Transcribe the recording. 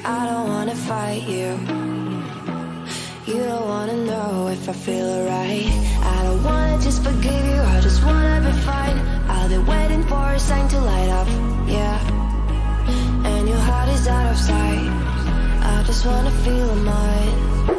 I don't wanna fight you. You don't wanna know if I feel alright. I don't wanna just forgive you, I just wanna be fine. I've been waiting for a sign to light up, yeah. And your heart is out of sight. I just wanna feel mine.